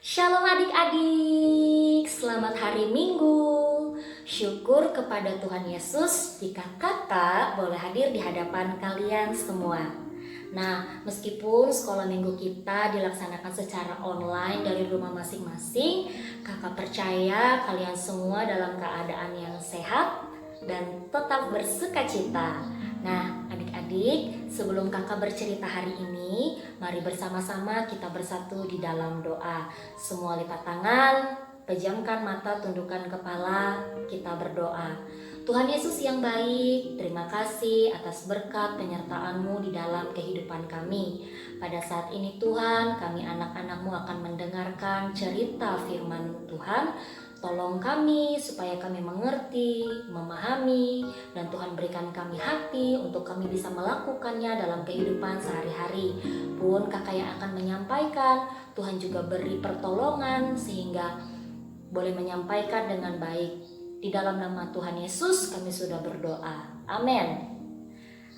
Shalom adik-adik, selamat hari Minggu. Syukur kepada Tuhan Yesus jika kakak boleh hadir di hadapan kalian semua. Nah, meskipun sekolah minggu kita dilaksanakan secara online dari rumah masing-masing, kakak percaya kalian semua dalam keadaan yang sehat dan tetap bersukacita. Nah, adik-adik, sebelum kakak bercerita hari ini, mari bersama-sama kita bersatu di dalam doa. Semua lipat tangan, pejamkan mata, tundukkan kepala, kita berdoa. Tuhan Yesus yang baik, terima kasih atas berkat penyertaan-Mu di dalam kehidupan kami. Pada saat ini Tuhan, kami anak-anak-Mu akan mendengarkan cerita firman Tuhan. Tolong kami supaya kami mengerti, memahami, dan Tuhan berikan kami hati untuk kami bisa melakukannya dalam kehidupan sehari-hari. Pun kakak yang akan menyampaikan, Tuhan juga beri pertolongan sehingga boleh menyampaikan dengan baik. Di dalam nama Tuhan Yesus kami sudah berdoa. Amin.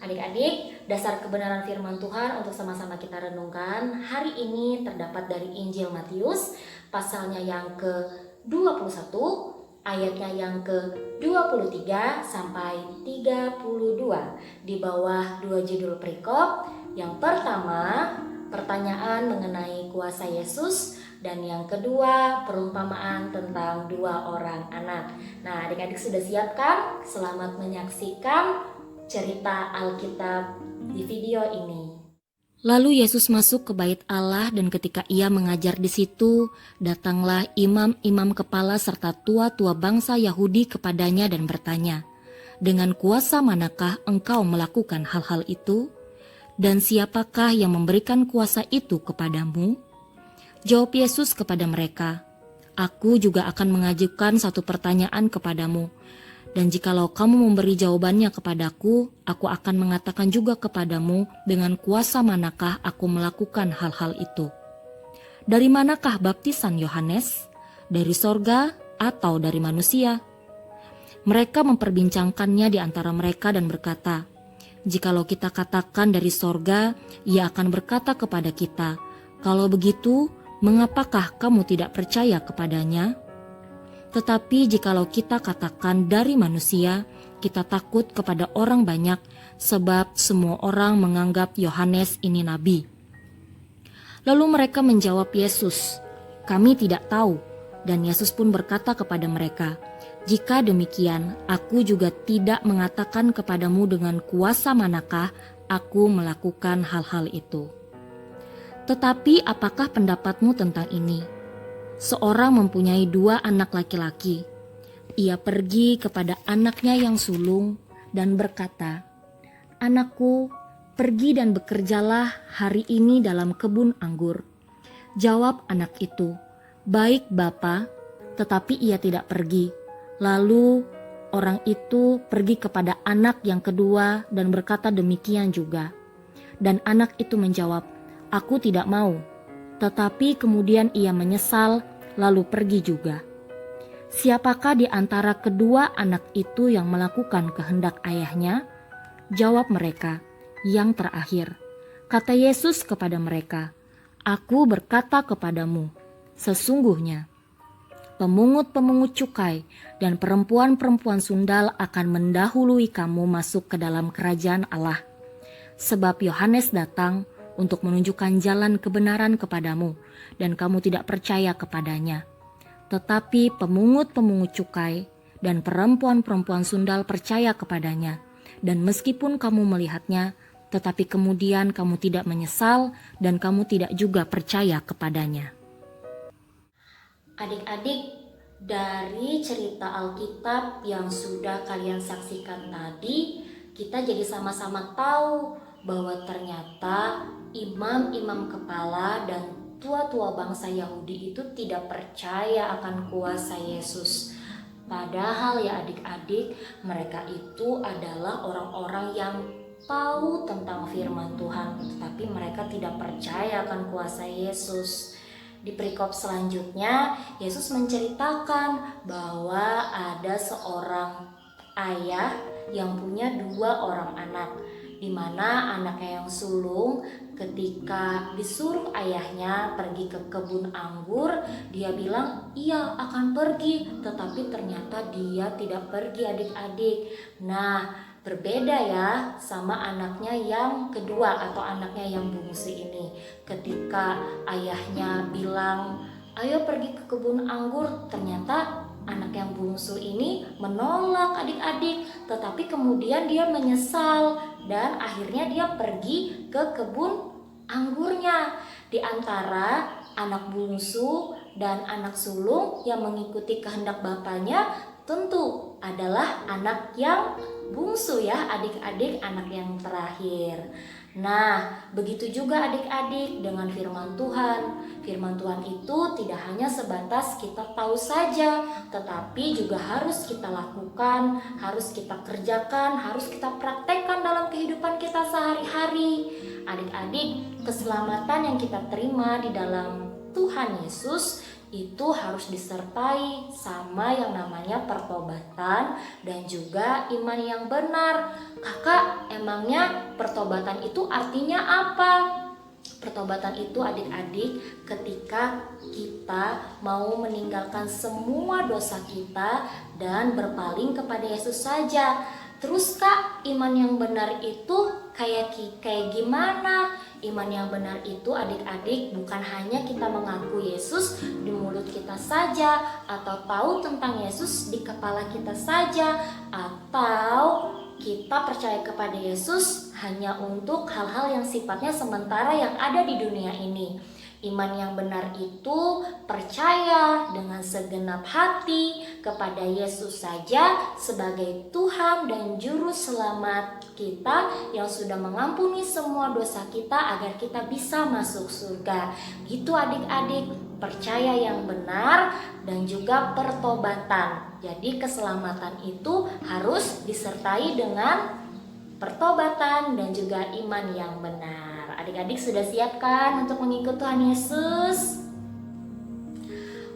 Adik-adik, dasar kebenaran firman Tuhan untuk sama-sama kita renungkan hari ini terdapat dari Injil Matius, pasalnya yang ke-21, ayatnya yang ke-23 sampai 32. Di bawah dua judul perikop. Yang pertama, pertanyaan mengenai kuasa Yesus, dan yang kedua, perumpamaan tentang dua orang anak. Nah, adik-adik sudah siapkan? Selamat menyaksikan cerita Alkitab di video ini. Lalu Yesus masuk ke bait Allah, dan ketika ia mengajar di situ, datanglah imam-imam kepala serta tua-tua bangsa Yahudi kepadanya dan bertanya, "Dengan kuasa manakah engkau melakukan hal-hal itu? Dan siapakah yang memberikan kuasa itu kepadamu?" Jawab Yesus kepada mereka, "Aku juga akan mengajukan satu pertanyaan kepadamu. Dan jikalau kamu memberi jawabannya kepadaku, aku akan mengatakan juga kepadamu dengan kuasa manakah aku melakukan hal-hal itu. Dari manakah baptisan Yohanes? Dari sorga atau dari manusia?" Mereka memperbincangkannya di antara mereka dan berkata, "Jikalau kita katakan dari sorga, ia akan berkata kepada kita, 'Kalau begitu, mengapakah kamu tidak percaya kepadanya?' Tetapi jikalau kita katakan dari manusia, kita takut kepada orang banyak, sebab semua orang menganggap Yohanes ini nabi." Lalu mereka menjawab Yesus, "Kami tidak tahu." Dan Yesus pun berkata kepada mereka, "Jika demikian, aku juga tidak mengatakan kepadamu dengan kuasa manakah aku melakukan hal-hal itu. Tetapi apakah pendapatmu tentang ini? Seorang mempunyai dua anak laki-laki. Ia pergi kepada anaknya yang sulung dan berkata, 'Anakku, pergi dan bekerjalah hari ini dalam kebun anggur.' Jawab anak itu, 'Baik, Bapa,' tetapi ia tidak pergi. Lalu orang itu pergi kepada anak yang kedua dan berkata demikian juga. Dan anak itu menjawab, 'Aku tidak mau.' Tetapi kemudian ia menyesal, lalu pergi juga. Siapakah di antara kedua anak itu yang melakukan kehendak ayahnya?" Jawab mereka, "Yang terakhir." Kata Yesus kepada mereka, "Aku berkata kepadamu, sesungguhnya pemungut-pemungut cukai dan perempuan-perempuan sundal akan mendahului kamu masuk ke dalam kerajaan Allah. Sebab Yohanes datang untuk menunjukkan jalan kebenaran kepadamu, dan kamu tidak percaya kepadanya. Tetapi pemungut-pemungut cukai dan perempuan-perempuan sundal percaya kepadanya, dan meskipun kamu melihatnya, tetapi kemudian kamu tidak menyesal, dan kamu tidak juga percaya kepadanya." Adik-adik, dari cerita Alkitab yang sudah kalian saksikan tadi, kita jadi sama-sama tahu bahwa ternyata imam-imam kepala dan tua-tua bangsa Yahudi itu tidak percaya akan kuasa Yesus. Padahal ya adik-adik, mereka itu adalah orang-orang yang tahu tentang firman Tuhan, tetapi mereka tidak percaya akan kuasa Yesus. Di perikop selanjutnya, Yesus menceritakan bahwa ada seorang ayah yang punya dua orang anak, di mana anaknya yang sulung ketika disuruh ayahnya pergi ke kebun anggur, dia bilang iya akan pergi, tetapi ternyata dia tidak pergi adik-adik. Nah, berbeda ya sama anaknya yang kedua atau anaknya yang bungsu ini. Ketika ayahnya bilang ayo pergi ke kebun anggur, ternyata anak yang bungsu ini menolak adik-adik, tetapi kemudian dia menyesal dan akhirnya dia pergi ke kebun anggurnya. Di antara anak bungsu dan anak sulung yang mengikuti kehendak bapaknya tentu adalah anak yang bungsu ya adik-adik, anak yang terakhir. Nah, begitu juga adik-adik dengan firman Tuhan. Firman Tuhan itu tidak hanya sebatas kita tahu saja, tetapi juga harus kita lakukan, harus kita kerjakan, harus kita praktekkan dalam kehidupan kita sehari-hari. Adik-adik, keselamatan yang kita terima di dalam Tuhan Yesus itu harus disertai sama yang namanya pertobatan dan juga iman yang benar. Kakak, emangnya pertobatan itu artinya apa? Pertobatan itu adik-adik ketika kita mau meninggalkan semua dosa kita dan berpaling kepada Yesus saja. Terus Kak, iman yang benar itu kayak gimana? Iman yang benar itu adik-adik bukan hanya kita mengaku Yesus di mulut kita saja, atau tahu tentang Yesus di kepala kita saja, atau kita percaya kepada Yesus hanya untuk hal-hal yang sifatnya sementara yang ada di dunia ini. Iman yang benar itu percaya dengan segenap hati kepada Yesus saja sebagai Tuhan dan Juru Selamat kita yang sudah mengampuni semua dosa kita agar kita bisa masuk surga. Gitu adik-adik, percaya yang benar dan juga pertobatan. Jadi keselamatan itu harus disertai dengan pertobatan dan juga iman yang benar. Adik-adik sudah siap kan untuk mengikut Tuhan Yesus?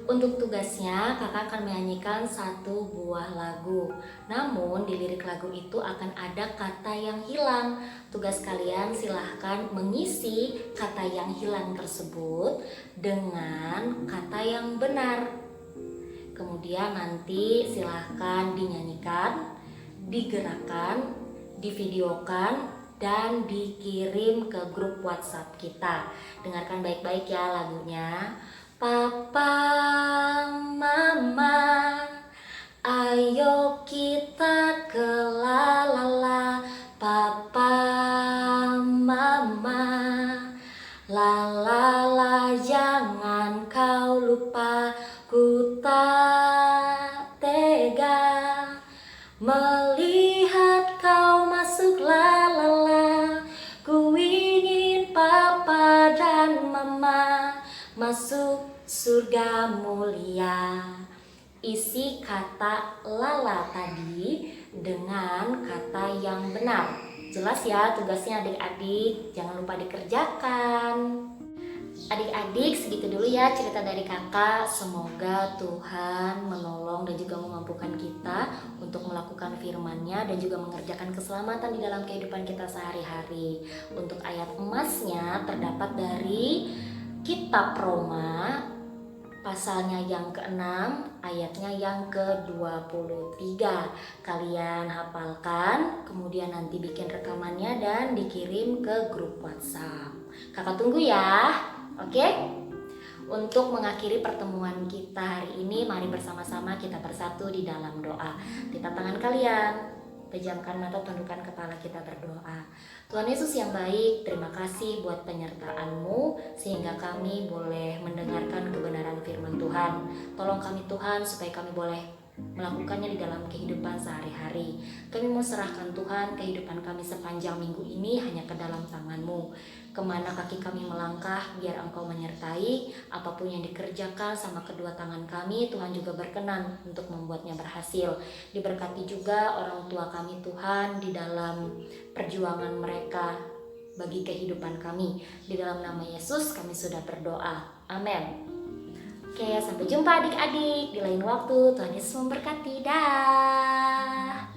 Untuk tugasnya kakak akan menyanyikan satu buah lagu. Namun di lirik lagu itu akan ada kata yang hilang. Tugas kalian silahkan mengisi kata yang hilang tersebut dengan kata yang benar. Kemudian nanti silahkan dinyanyikan, digerakkan, divideokan, dan dikirim ke grup WhatsApp kita. Dengarkan baik-baik ya lagunya. Papa, Mama, ayo kita ke la. Papa, Mama, la, jangan kau lupa. Ku tak tega melihat kau masuk la. Ku ingin papa dan mama masuk surga mulia. Isi kata lala tadi dengan kata yang benar. Jelas ya tugasnya adik-adik, jangan lupa dikerjakan. Adik-adik, segitu dulu ya cerita dari kakak. Semoga Tuhan menolong dan juga memampukan kita untuk melakukan firman-Nya dan juga mengerjakan keselamatan di dalam kehidupan kita sehari-hari. Untuk ayat emasnya terdapat dari Kitab Roma pasalnya yang ke-6, ayatnya yang ke-23. Kalian hafalkan, kemudian nanti bikin rekamannya dan dikirim ke grup WhatsApp. Kakak tunggu ya. Oke? Untuk mengakhiri pertemuan kita hari ini, mari bersama-sama kita bersatu di dalam doa. Lipat tangan kalian, pejamkan mata, tundukkan kepala, kita berdoa. Tuhan Yesus yang baik, terima kasih buat penyertaan-Mu sehingga kami boleh mendengarkan kebenaran firman Tuhan. Tolong kami Tuhan supaya kami boleh melakukannya di dalam kehidupan sehari-hari. Kami mau serahkan Tuhan kehidupan kami sepanjang minggu ini hanya ke dalam tangan-Mu. Kemana kaki kami melangkah, biar Engkau menyertai. Apapun yang dikerjakan sama kedua tangan kami, Tuhan juga berkenan untuk membuatnya berhasil. Diberkati juga orang tua kami Tuhan di dalam perjuangan mereka bagi kehidupan kami. Di dalam nama Yesus kami sudah berdoa. Amin. Oke, sampai jumpa adik-adik di lain waktu. Tuhan Yesus memberkati. Dah.